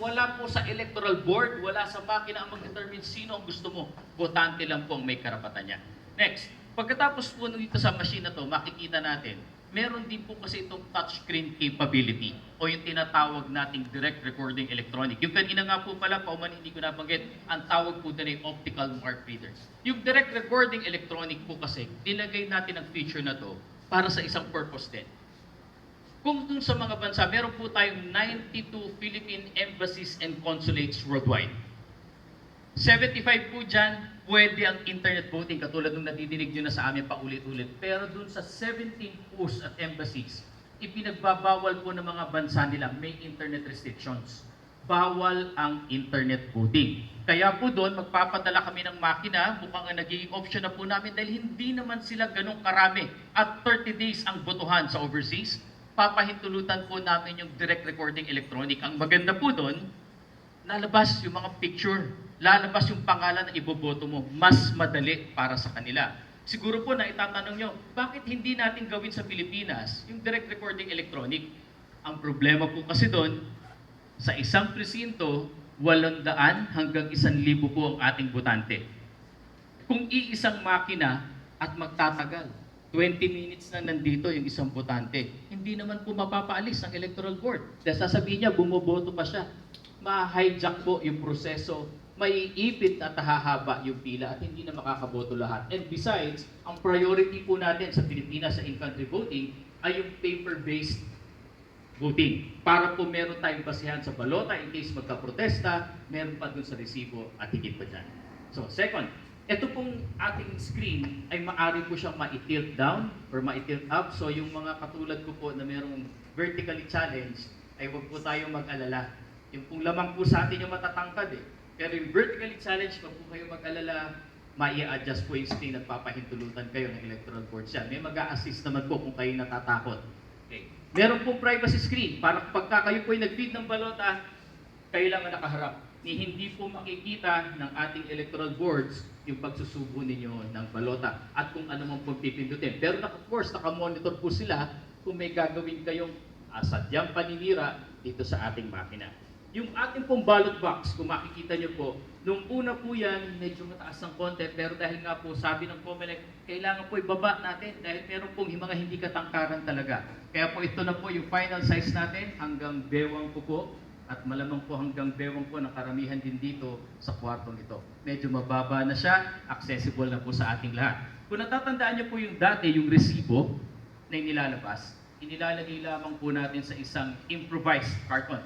wala po sa electoral board, wala sa makina ang mag-determine sino ang gusto mo. Botante lang po ang may karapatan niya. Next, pagkatapos po dito sa machine na to, makikita natin, meron din po kasi itong touchscreen capability o yung tinatawag nating direct recording electronic. Yung kanina nga po pala, pauman hindi ko nabanggit, ang tawag po din ay optical mark readers. Yung direct recording electronic po kasi, dinagay natin ang feature na to para sa isang purpose din. Kung dun sa mga bansa, meron po tayong 92 Philippine embassies and consulates worldwide. 75 po dyan, pwede ang internet voting, katulad nung nadidinig nyo na sa amin paulit-ulit. Pero dun sa 17 posts at embassies, ipinagbabawal po ng mga bansa nila, may internet restrictions. Bawal ang internet voting. Kaya po doon, magpapadala kami ng makina, mukhang nagiging option na po namin dahil hindi naman sila ganong karami. At 30 days ang botohan sa overseas, papahintulutan po namin yung direct recording electronic. Ang maganda po doon, lalabas yung mga picture, lalabas yung pangalan na iboboto mo, mas madali para sa kanila. Siguro po na itatanong nyo, bakit hindi natin gawin sa Pilipinas yung direct recording electronic? Ang problema po kasi doon, sa isang presinto, 800 hanggang 1,000 po ang ating botante. Kung iisang makina at magtatagal, 20 minutes na nandito yung isang botante, hindi naman po mapapaalis ang electoral board. Dahil sasabihin niya, bumoboto pa siya. Ma-hijack po yung proseso, maiipit at hahaba yung pila at hindi na makakaboto lahat. And besides, ang priority po natin sa Pilipinas sa in-country voting ay yung paper-based voting. Para po meron tayong basihan sa balota in case magka-protesta, meron pa dun sa resibo at higit pa dyan. So, second, ito pong ating screen ay maaari po siyang ma-tilt down or ma-tilt up. So, yung mga katulad ko po na merong vertically challenged, ay huwag po tayong mag-alala. Yung pong lamang po sa atin yung matatangkad eh. Pero yung vertically challenged, huwag po kayo mag-alala, ma-i-adjust po yung screen at papahintulutan kayo ng electoral board siya. May mag-a-assist naman po kung kayo natatakot. Okay. Meron pong privacy screen para pagka kayo po ay nag-feed ng balota, kayo lang ang nakaharap. Ni hindi po makikita ng ating electoral boards yung pagsusubo ninyo ng balota at kung ano man pong pipindutin. Pero of course, nakamonitor po sila kung may gagawin kayong sadyang paninira dito sa ating makina. Yung ating pong ballot box, kung makikita nyo po, nung una po yan, medyo mataas ng konti, pero dahil nga po sabi ng COMELEC, kailangan po ibaba natin dahil meron pong mga hindi katangkaran talaga. Kaya po ito na po yung final size natin, hanggang bewang ko po, at malamang po hanggang bewang po ng karamihan din dito sa kwartong ito. Medyo mababa na siya, accessible na po sa ating lahat. Kung natatandaan niyo po yung dati, yung resibo na inilalabas, inilalagay lamang po natin sa isang improvised carton.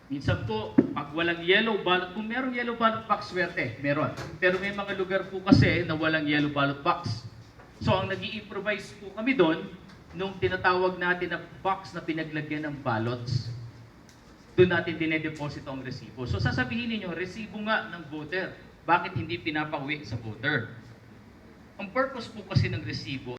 Minsan po, pag walang yellow ballot, kung merong yellow ballot box, swerte, meron. Pero may mga lugar po kasi na walang yellow ballot box. So ang nag-i-improvise po kami doon, nung tinatawag natin na box na pinaglagyan ng ballots, doon natin dinedeposito ang resibo. So sasabihin niyo, resibo nga ng voter, bakit hindi pinapauwi sa voter? Ang purpose po kasi ng resibo